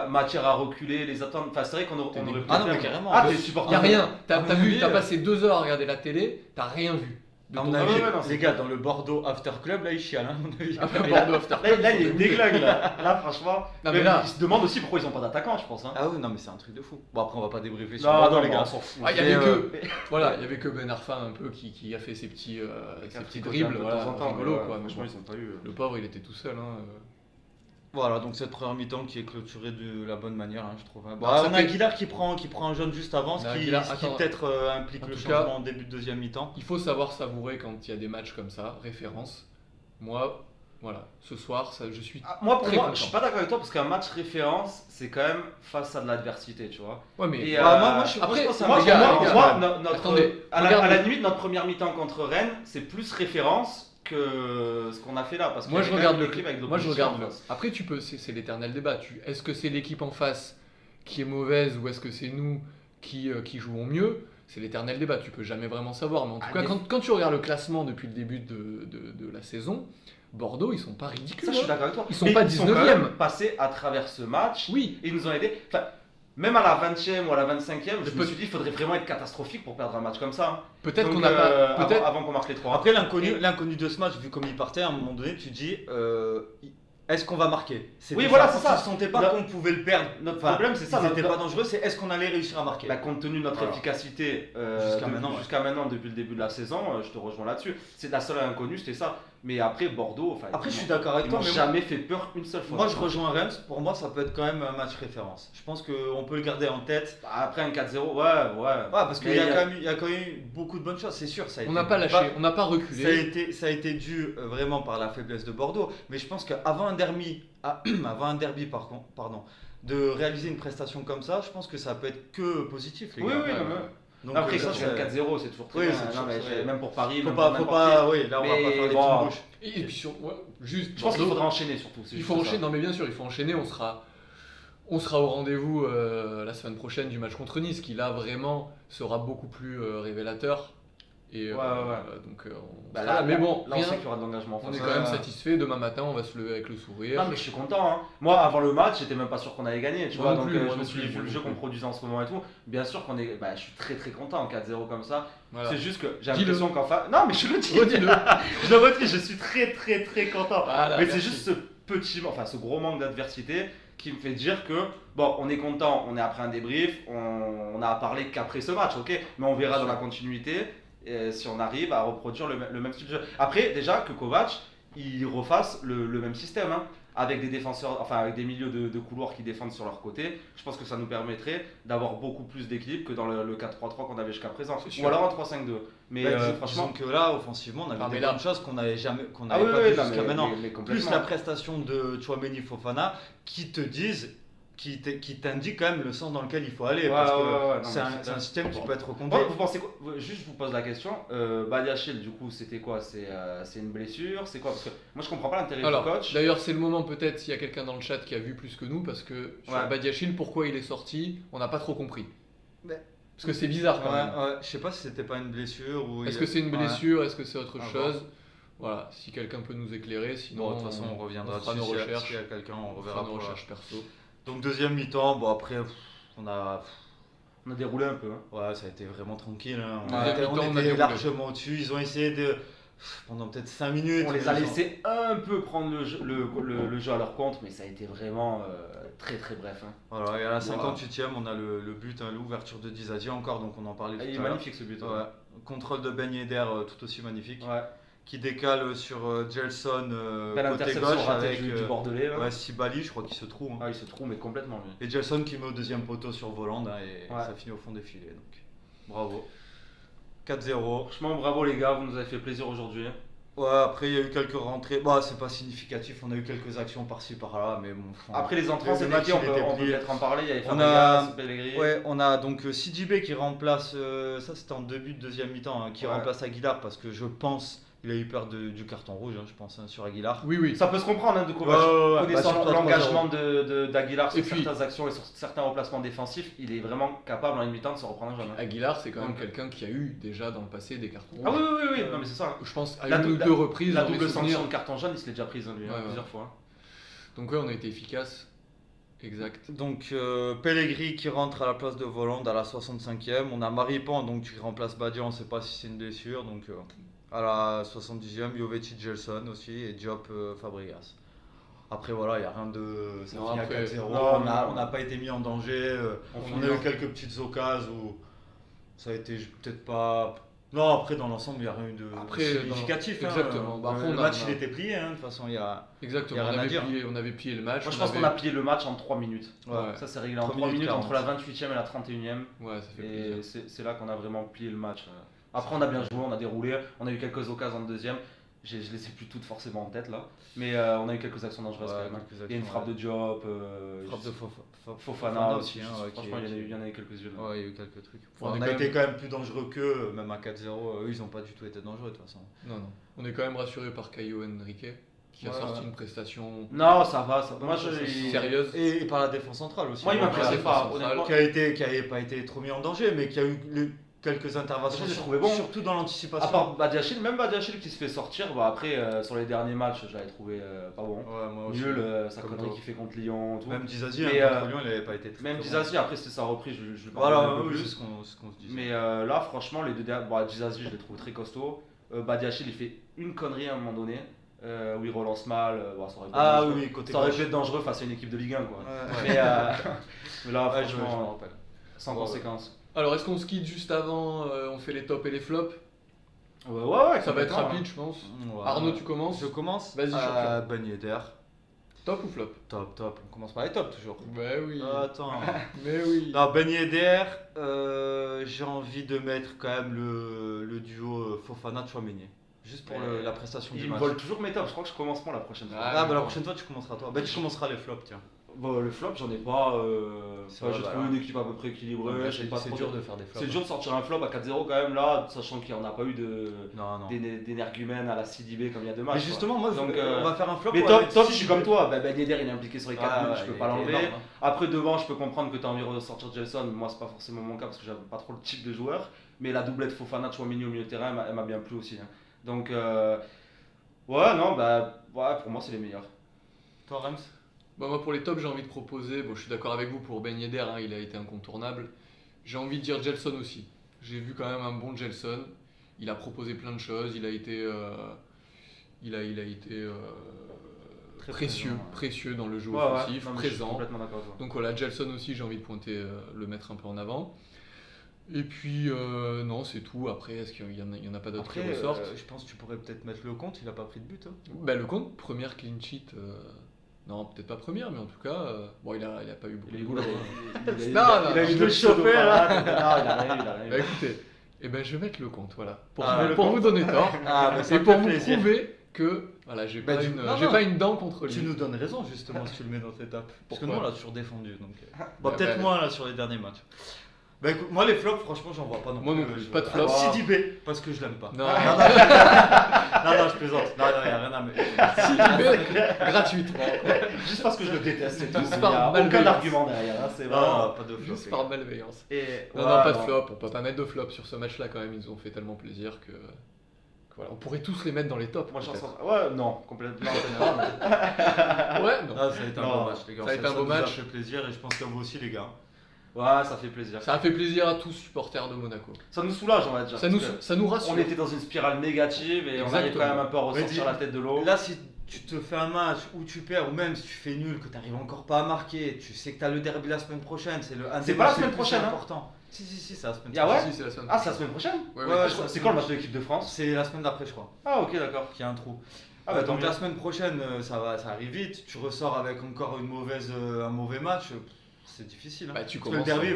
matière à reculer, les attentes. Enfin, c'est vrai qu'on aurait pu. Ah non, faire- mais carrément. Ah, t'es supporter. Y a rien. T'as à mon vu, avis, t'as passé 2 heures à regarder la télé, t'as rien vu. De À ton mon avis. avis, ouais, non, c'est les gars, dans le Bordeaux After Club, là, ils chialent. Hein, à mon avis. Ah, Mais Bordeaux After Club, Là, il faut est dégoûter. déglingue là. Là, franchement. Non, mais Même, là- il se demande aussi pourquoi ils ont pas d'attaquant, je pense. Hein. Ah oui, non, mais c'est un truc de fou. Bon, après, on va pas débriefer sur Non, Bordeaux, non, les gars. on s'en fout. Ah, il y Mais, avait il y avait que Ben Arfa un peu qui a fait ses petits dribbles, de voilà, temps en temps. rigolo mais, quoi. Franchement, Mais ils bon, ont pas eu. le pauvre, il était tout seul. Hein. Voilà, donc cette première mi-temps qui est clôturée de la bonne manière, hein, je trouve. Bon, Alors, ça on a fait- Aguilar qui prend un jaune juste avant, ce On a qui Aguilar, ce qui attends. peut-être implique En le tout cas- changement en début de deuxième mi-temps. Il faut savoir savourer quand il y a des matchs comme ça, référence. Moi, voilà, ce soir, ça, je suis. Moi, pour Très moi, content. je suis pas d'accord avec toi parce qu'un match référence, c'est quand même face à de l'adversité, tu vois. Ouais, mais. Et, moi, je après, pense que c'est un Moi, les gars, moi, les gars, moi, notre, attendez, à regarde- la limite, notre première mi-temps contre Rennes, c'est plus référence que ce qu'on a fait là. Parce Moi, qu'il y je avait quand regarde même le l'équipe avec de Moi, je l'opposition regarde en le. face. Après, c'est l'éternel débat. Est-ce que c'est l'équipe en face qui est mauvaise ou est-ce que c'est nous qui jouons mieux? C'est l'éternel débat. Tu peux jamais vraiment savoir. Mais en tout Ah, cas, mais- quand tu regardes le classement depuis le début de la saison, Bordeaux, ils sont pas ridicules. Ça, je suis hein. d'accord avec toi. Ils sont Mais pas ils sont quand 19e. même passés à travers ce match. Oui, Et ils nous ont aidés. Enfin, même à la 20e ou à la 25e, je me peut- suis dit, il faudrait vraiment être catastrophique pour perdre un match comme ça. Hein. peut-être Donc, qu'on n'a pas. Peut-être. avant qu'on marque les 3. Après, l'inconnu de ce match, vu comme il partait, à un moment donné, tu dis est-ce qu'on va marquer? C'était Oui, voilà, c'est ça. Tu sentais pas Notre- qu'on pouvait le perdre. Notre Enfin, problème, c'est ça. Ils n'étaient notre- pas dangereux, c'est est-ce qu'on allait réussir à marquer? Bah, compte tenu de notre Voilà. efficacité Jusqu'à maintenant, ouais. depuis le début de la saison, je te rejoins là-dessus. C'est la seule inconnue, c'était ça. Mais après, Bordeaux, enfin, Après, ils je suis m'ont- d'accord avec ils toi, m'ont mais jamais fait peur une seule fois. moi je rejoins Reims. Pour moi, ça peut être quand même un match référence. Je pense qu'on peut le garder en tête. Bah, après un 4-0, ouais. Ouais, parce qu'il Mais y a quand même eu beaucoup de bonnes choses, c'est sûr. Ça a On été n'a pas lâché, on n'a pas Ça a reculé. été dû vraiment par la faiblesse de Bordeaux, mais je pense qu'avant un derby, pardon, de réaliser une prestation comme ça, je pense que ça peut être que positif, les Oui, gars. oui, non, mais- Donc, Après, ça, quand tu gagnes 4-0, c'est toujours très Oui, bien. c'est Non, toujours mais très- même pour Paris, faut même pas, pour faut n'importe pas, qui. oui, là on va Mais pas faire les bon, fines bouches. Et puis, juste. Je pense qu'il Bordeaux, faudra enchaîner surtout. c'est Il juste faut ça. enchaîner, non mais bien sûr, il faut enchaîner. On sera au rendez-vous la semaine prochaine du match contre Nice, qui là vraiment sera beaucoup plus révélateur. Et Ouais. donc on Bah, sera là. Mais bon, là, on rien, sait qu'il y aura de l'engagement. en on est face. quand même satisfait. Demain matin, on va se lever avec le sourire. Non, mais je suis content. Hein. Moi, avant le match, j'étais même pas sûr qu'on allait gagner. Tu Moi vois, non donc plus, moi je non me suis plus, vu moi le non jeu plus. qu'on produisait en ce moment et tout. Bien sûr qu'on est. Bah, je suis très content en 4-0 comme ça. Voilà. C'est juste que j'ai Dis-le. l'impression qu'en face. Non, mais je le dis. Redis-le. Je le redis, je suis très content. Voilà, mais c'est merci. juste ce gros manque d'adversité qui me fait dire que, bon, on est content, on est après un débrief, on a à parler qu'après ce match, ok? Mais on verra dans la continuité si on arrive à reproduire le même style de jeu. Après, déjà, que Kovac, il refasse le même système, hein, avec des défenseurs, enfin avec des milieux de couloir qui défendent sur leur côté. Je pense que ça nous permettrait d'avoir beaucoup plus d'équilibre que dans le 4-3-3 qu'on avait jusqu'à présent. C'est Ou sûr. alors un 3-5-2. Mais franchement que là, offensivement, on avait Ah, mais des là- bonnes choses qu'on n'avait Ah pas oui, vu oui, non, jusqu'à maintenant. mais Plus complètement. la prestation de Tchouaméni Fofana qui te disent, qui t'indique quand même le sens dans lequel il faut aller. Ouais, parce que ouais, non, c'est mais un système qui Bon. peut être reconduit. Bon, vous pensez quoi? Juste, je vous pose la question. Badiachil, du coup, c'était quoi? C'est une blessure? C'est quoi? Parce que moi, je comprends pas l'intérêt du Alors, coach. d'ailleurs, c'est le moment peut-être s'il y a quelqu'un dans le chat qui a vu plus que nous, parce que sur Ouais. Badiachil, pourquoi il est sorti, on n'a pas trop compris. Mais- Parce que c'est bizarre quand même. Ouais, je sais pas si c'était pas une blessure ou. Est-ce que c'est une blessure? Est-ce que c'est autre À chose? Voilà, si quelqu'un peut nous écéclairer, sinon Bon, de toute façon, on reviendra fera dessus. nos S'il y a- recherches. S'il y a quelqu'un, on on reverra fera nos pour la- recherches perso. Donc, deuxième mi-temps, bon, après, on a. On a déroulé un peu. Hein. Ouais, ça a été vraiment tranquille. Hein. Deuxième On mi-temps, on a était déroulé. largement au-dessus. Ils ont essayé de. Pendant peut-être 5 minutes. On les a ils ont- laissés un peu prendre le jeu à leur compte, mais ça a été vraiment très bref. Hein. Voilà, et à la 58e, on a le but, hein, l'ouverture de Dizadi encore, donc on en parlait Ah, il est tout à l'heure. magnifique ce but. Ouais. Contrôle de Ben Yedder tout aussi magnifique. Ouais. Qui décale sur Gelson Belle côté interception gauche ratée avec du Bordelais. Ouais. ouais, Sibali, je crois qu'il se trouve. Hein. Ah, il se trouve, mais complètement lui. Et Gelson qui met au deuxième poteau sur Voland hein, et Ouais. ça finit au fond des filets. Donc bravo. 4-0. Franchement, bravo les gars, vous nous avez fait plaisir aujourd'hui. Ouais, après il y a eu quelques rentrées. Bah, c'est pas significatif, on a eu quelques actions par-ci par-là, mais bon. enfin, Après les entrants, le c'était match, qui? il On peut était plié. peut-être en parler. Il y avait On Fabregas, a- Pellegrini. Ouais, on a donc Sidibé qui remplace, ça c'était en début de deuxième mi-temps, hein, qui Ouais. remplace Aguilar parce que je pense, il a eu peur du carton rouge, hein, je pense, hein, sur Aguilar. Oui, oui. Ça peut se comprendre hein, de Kovac. Ouais, ouais, ouais. Connaissant Bah, surtout à l'engagement d'Aguilar sur Et puis- certaines actions et sur certains remplacements défensifs, il est vraiment capable en une mi-temps de se reprendre un jeune. hein. Aguilar, c'est quand même Ouais. quelqu'un qui a eu déjà dans le passé des cartons Ah rouges. oui, non mais c'est ça. Je pense à La une ou dou- deux reprises. La dans mes double souvenirs. sanction de carton jaune, il se l'est déjà prise hein, lui, Ouais, ouais. plusieurs fois. hein. Donc ouais, on a été efficace. Exact. Donc Pellegrini qui rentre à la place de Voland à la 65e. On a Maripan donc qui remplace Badia, on ne sait pas si c'est une blessure. Donc à la 70e, Jovetic Gelson aussi et Diop Fabregas. Après voilà, il n'y a rien de. Ça Non, finit à après, 4-0. non, On n'a pas été mis en danger. On a eu quelques petites occasions où ça a été peut-être pas. Non, après dans l'ensemble, il n'y a rien eu de Après, significatif. exactement. Bah, après, le on a- match on a- il était plié, hein, de toute façon il y a. Exactement, Y a on rien à avait, dire. plié, on avait plié le match. Moi, je on pense avait- qu'on a plié le match en 3 minutes. Ouais. Ça, c'est réglé en 3 3 minutes minutes entre la 28e et la 31e. Ouais, ça fait Et plaisir. c'est là qu'on a vraiment plié le match. Après, on a bien joué, on a déroulé, on a eu quelques occasions en deuxième. Je les sais plus toutes forcément en tête là. Mais on a eu quelques actions dangereuses Ouais, quand même. quelques Il y a une actions, frappe de Diop, Frappe de Fofana aussi. hein, ouais, Franchement, qui- il y en a eu quelques-unes. Ouais, il y a eu quelques trucs. On On est a quand été même- quand même plus dangereux qu'eux, même à 4-0. Eux, ils n'ont pas du tout été dangereux de toute façon. Non, non. On est quand même rassuré par Caio Henrique, qui a Ouais, sorti ouais. une prestation Non, ça va. Moi, sérieuse. Et par la défense centrale aussi. Moi, il Donc, m'impressionne la défense pas, centrale. honnêtement. qui avait pas été trop mis en danger, mais qui a eu quelques interventions. Je l'ai trouvé bon. Surtout dans À l'anticipation. part Badiachil, même Badiachil qui se fait sortir, bah après sur les derniers matchs, je l'avais trouvé pas bon. Ouais, moi aussi. Nul, sa Comme connerie toi. qu'il fait contre Lyon, tout. Même Dizazi, Mais, contre Lyon, il n'avait pas été très Même très Dizazi, après c'était sa reprise, je le Voilà, pardonne un peu oui, plus. c'est ce qu'on se dit. Mais là, franchement, les deux derniers. Bon, Dizazi, je l'ai trouvé très costaud. Badiachil, il fait une connerie à un moment donné, où il relance mal. Bon, ça aurait pu être Ah dangereux. oui, côté Ça aurait gauche. pu être dangereux face à une équipe de Ligue 1, quoi. Ouais. Mais, mais là, Ouais, je me franchement, rappelle. sans Ouais, conséquence. Alors, est-ce qu'on se quitte juste avant on fait les tops et les flops? Ouais, Ça va être complètement, rapide, je pense. Ouais. Arnaud, tu commences? Je commence. Vas-y, champion. Ben Yedder. Top ou flop? Top. On commence par les tops toujours. Ouais, oui. Attends. Mais oui. Non, Ben Yedder, j'ai envie de mettre quand même le duo Fofana-Chouameni. Juste pour la prestation du Il me match. vole toujours mes tops, je crois que je commence moi la prochaine fois. Ah, Ah, bah la d'accord. prochaine fois tu commenceras toi. Ben tu commenceras les flops, tiens. Bon, le flop, j'en ai pas. C'est vrai, J'ai bah, trouvé alors. une équipe à peu près équilibrée. j'ai pas C'est trop dur de faire des flops. C'est dur de sortir un flop à 4-0 quand même là, sachant qu'il n'y en a pas eu Non. d'énergumène à la CDB comme il y a deux matchs. Mais quoi. justement, moi, Donc, on va faire un flop. Mais ouais, top, avec top, six je suis comme buts. toi. Ben Yedder, il est impliqué sur les 4 Ah, buts, ouais, je peux il pas est l'enlever. énorme, hein. Après, devant, je peux comprendre que tu as envie de ressortir Gelson. Moi, c'est pas forcément mon cas parce que j'aime pas trop le type de joueur. Mais la doublette Fofana-Chouameni au milieu de terrain, elle m'a bien plu aussi. Hein. Donc, ouais, non, bah, ouais, pour moi, c'est les meilleurs. Toi, Rems. Bah, moi, pour les tops, j'ai envie de proposer. Bon, je suis d'accord avec vous pour Ben Yedder, hein, il a été incontournable. J'ai envie de dire Gelson aussi. J'ai vu quand même un bon Gelson. Il a proposé plein de choses. Il a été, Très précieux, présent, ouais. précieux dans le jeu Ouais, offensif, non, mais je suis présent. complètement d'accord avec toi. Donc voilà, Gelson aussi, j'ai envie de pointer, le mettre un peu en avant. Et puis, non, c'est tout. Après, est-ce qu'il y en a pas d'autres qui Après, ressortent? je pense que tu pourrais peut-être mettre le compte, il a pas pris de but. Hein. Bah, le compte, première clean sheet. Non, peut-être pas première, mais en tout cas, bon, il a pas eu beaucoup de goals. Il Non, a non, eu je le le chauffeur là. Non, il a rien Bah, écoutez, eh ben, je vais mettre le compte, voilà. Pour, Ah, le pour compte. vous donner tort. Ah, bah, ça Et me pour fait vous plaisir. prouver que voilà, j'ai Bah, pas, non, j'ai non. pas une dent contre lui. Tu nous donnes raison justement si tu le mets dans tes tapes. Parce que Pourquoi nous on l'a toujours défendu. Donc... Bah, Bon, peut-être bah, moins là sur les derniers matchs. Bah écoute, moi les flops, franchement, j'en vois pas non Moi plus. non plus, Je- pas de flop. Ah, Sidibé, parce que je l'aime pas. Non, Non, je plaisante. Non, y a rien à mettre. si tu mets gratuitement, Juste parce que je le déteste, c'est tout. Juste Il y par a malveillance. aucun argument derrière. Hein, c'est vraiment. Non, pas de flop. juste par malveillance. Et Non, ouais, non, pas de non. flop, on peut pas mettre de flop sur ce match-là quand même, ils nous ont fait tellement plaisir que voilà, on pourrait tous les mettre dans les tops. Moi, j'en peut-être. sens. Ouais, non, complètement. Ouais, non. Ah, ça a été un Non, beau match, les gars. ça a été un beau nous match. a fait plaisir et je pense qu'à vous aussi, les gars. Ouais, ça fait plaisir. Ça a fait plaisir à tous supporters de Monaco. Ça nous soulage, on va dire. Ça nous, parce que ça nous rassure. On était dans une spirale négative et on arrive Exactement. quand même un peu à Mais ressortir dis- la tête de l'eau. Là, si tu te fais un match où tu perds, ou même si tu fais nul, que tu n'arrives encore pas à marquer, tu sais que tu as le derby la semaine prochaine, c'est un C'est des pas la matchs les semaine plus prochaine, hein. importants. Si, c'est la semaine Ah ouais Si, c'est la semaine Ah, c'est la semaine prochaine Ouais, Ouais, ouais. je crois- C'est quand le match de l'équipe de France C'est la semaine d'après, je crois, Ah, ok, d'accord. qu'il y a un trou. Ah, bah, tant donc mieux. la semaine prochaine, ça arrive vite. Tu ressors avec encore un mauvais match. C'est difficile. Hein. Bah, tu Parce que le commences, derby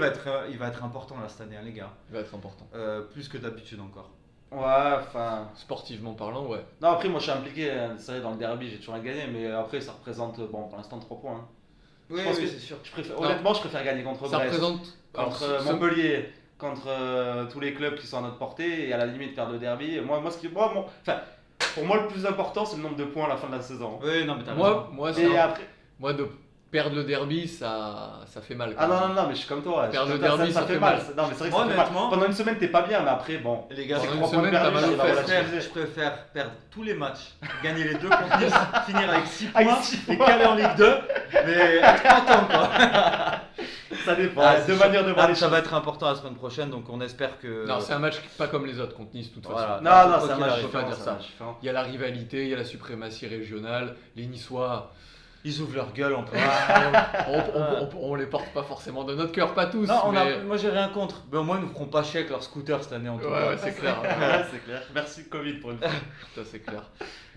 il va être important là cette année, hein, les gars. il va être important. Plus que d'habitude encore. Ouais, enfin. Sportivement parlant, ouais. Non, après, moi je suis impliqué, c'est vrai, dans le derby, j'ai toujours à gagner, mais après, ça représente, bon, pour l'instant, 3 points. Hein. Oui, pense que- c'est sûr. Honnêtement, je préfère gagner contre Ça Brest, représente. alors, contre ce- Montpellier, contre tous les clubs qui sont à notre portée, et à la limite perdre le derby. Et pour moi, le plus important, c'est le nombre de points à la fin de la saison. Oui, non, mais t'as Moi, raison. moi, Et après, moi, de perdre le derby, ça fait mal. Ah quand même. non, mais je suis comme toi. Perdre le Ça derby, ça fait mal. Non, mais c'est vrai que Moi, ça fait mal. honnêtement- Pendant une semaine, t'es pas bien, mais après, bon. Les gars, Pendant je une trois points semaine, perdus, t'as mal aux j'arrive à fesses. relativiser. je préfère perdre tous les matchs, gagner les 2 contre Nice, finir avec 6 Avec points 6 et caler en Ligue 2, mais être content quoi. Ça dépend. Ah, Deux c'est manières sûr. de voir Ah, les ça choses. va être important la semaine prochaine, donc on espère que. Non, c'est un match pas comme les autres contre Nice, de toute façon. Voilà. Non, Quoi c'est un qu'il match arrive, faut pas différent, dire c'est ça. un match différent. Il y a la rivalité, il y a la suprématie régionale. Les Niçois, Ils ouvrent leur gueule en plus. on les porte pas forcément de notre cœur, pas tous. Non, mais... moi j'ai rien contre. Mais au moins ils nous feront pas chier avec leur scooter cette année en tout Ouais, cas. ouais, c'est clair. Ouais, c'est clair. Merci Covid pour une fois. Ça, c'est clair.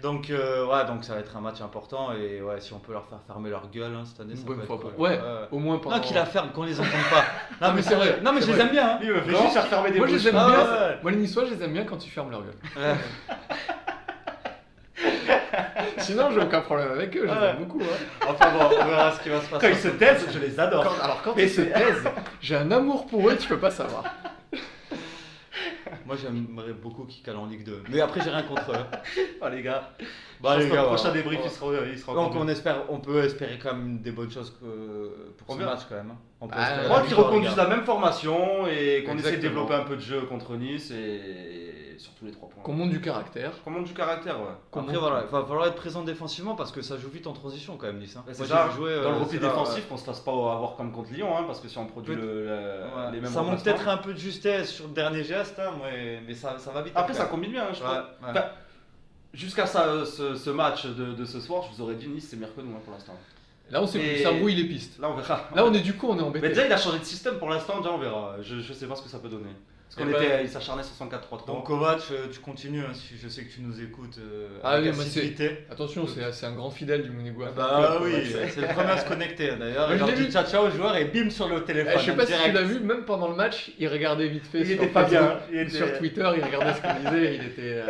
Donc ouais, donc ça va être un match important et ouais, si on peut leur faire fermer leur gueule hein, cette année, Une ça bonne peut fois être pour. cool. Ouais, au moins pendant. Non, qu'ils la ferment, qu'on les entende pas. Non, mais c'est vrai. Non, mais c'est je les vrai. aime bien. Hein. Lui, il veut Vraiment, juste faire fermer des Moi, je bouches. les aime Ah, bien. ouais. Moi, les Niçois, je les aime bien quand ils ferment leur gueule. Ouais. Sinon, j'ai aucun problème avec eux, je les Ouais. aime beaucoup. Hein. Enfin bon, on verra ce qui va se passer. Quand ils se taisent, je les adore. Quand Mais ils se c'est- taisent, j'ai un amour pour eux, tu peux pas savoir. Moi j'aimerais beaucoup qu'ils calent en Ligue 2. Mais après j'ai rien contre eux. Oh les gars. Bah, Je les pense gars, que le prochain voilà. débrief, Ouais. il sera Donc encore on peut espérer quand même des bonnes choses pour On ce verra. match quand même. Hein. On peut Bah, espérer Moi, la qu'ils victoire, reconduisent les gars. la même formation et qu'on essaie de Exactement. développer un peu de jeu contre Nice et surtout les 3 points. Qu'on monte du caractère. Qu'on monte du caractère, ouais. Après voilà, il va falloir être présent défensivement parce que ça joue vite en transition quand même Nice. Hein. Ouais, Moi, c'est ça, j'ai joué, dans le c'est repli là, défensif, qu'on se fasse pas avoir comme contre Lyon, hein, parce que si on produit Ouais. les mêmes ça manque remplacements- peut-être un peu de justesse sur le dernier geste, hein, mais ça va vite. Après, ça combine bien, hein, je Ouais, trouve. ouais. Enfin, jusqu'à ce match de ce soir, je vous aurais dit Nice c'est meilleur que nous hein, pour l'instant. Là, on sait Et- plus, ça brouille les pistes. Là, on verra. Là, on est du coup, on est Mais embêté. déjà, il a changé de système pour l'instant, déjà on verra. Je sais pas ce que ça peut donner. Parce qu'on Eh ben- il s'acharnait sur 104-3-3. Donc Kovac, tu continues, hein, si je sais que tu nous écoutes Ah avec oui, moi, c'est- assiduité. Attention, c'est un grand fidèle du Monégois. Bah oui, Kovac. c'est le premier à se connecter d'ailleurs. Moi, Il je leur l'ai dit vu. ciao ciao au joueur et bim sur le téléphone. Je sais pas si direct. tu l'as vu, même pendant le match, il regardait vite fait Il sur était pas Facebook, bien, il était- sur Twitter, il regardait ce qu'on disait, il était.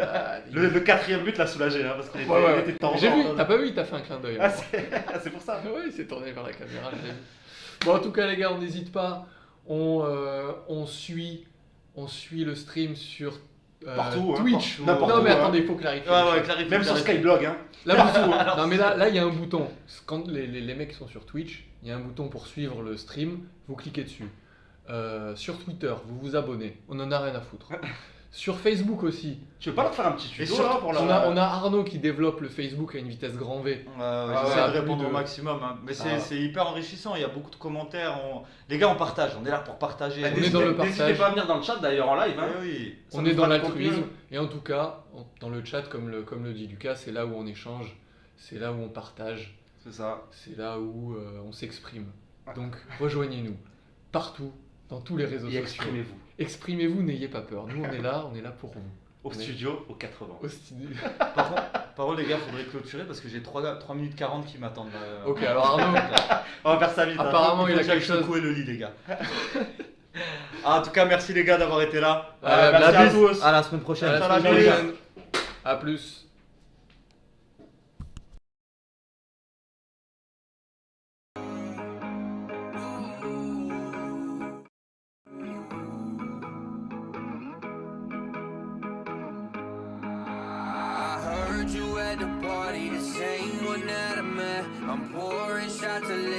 Le 4ème but l'a soulagé, hein, parce qu'il était, Ouais, ouais, il ouais. était tendance. J'ai vu, t'as pas vu, il t'a fait un clin d'œil. Ah, hein. c'est pour ça. Ouais, il s'est tourné vers la caméra, je l'ai vu. Bon, en tout cas, les gars, on n'hésite pas. On suit le stream sur Partout, hein, Twitch. partout, n'importe Non, mais où, hein. attendez, il faut clarifier. Ouais, ouais, clarifie. Même sur Skyblog, hein. Là, vous- non, mais là, il y a un bouton. Quand les mecs sont sur Twitch, il y a un bouton pour suivre le stream. Vous cliquez dessus. Sur Twitter, vous vous abonnez. On en a rien à foutre. Sur Facebook aussi. Tu veux pas leur faire un petit tuto Et surtout, là pour leur. On a Arnaud qui développe le Facebook à une vitesse grand V. J'essaie ouais, de répondre plus au de- maximum, hein. Mais Ah. c'est hyper enrichissant, il y a beaucoup de commentaires. Les gars, on partage, on est là pour partager. Bah, On est dans le N'hésitez partage. pas à venir dans le chat d'ailleurs en live. Hein. Eh oui. Ça On nous est dans fera du contenu. l'altruisme. Et en tout cas, dans le chat, comme le dit Lucas, c'est là où on échange. C'est là où on partage. C'est ça. C'est là où on s'exprime. Ouais. Donc rejoignez-nous partout, dans tous les réseaux Et sociaux. exprimez-vous. Exprimez-vous, n'ayez pas peur. Nous, on est là pour vous. Au Mais- studio, au 80. Au studio. Par contre, les gars, faudrait clôturer parce que j'ai 3 minutes 40 qui m'attendent. Ok, alors Arnaud, On va faire ça vite. hein. apparemment Il il faut a que j'aille quelque chose. secouer le lit, les gars. En tout cas, merci les gars d'avoir été là. Merci La à bise. tous. À la semaine prochaine. À la Salut, semaine les gars. prochaine. À plus. I heard you at the party, the same one that I met. I'm pouring shots of liquor.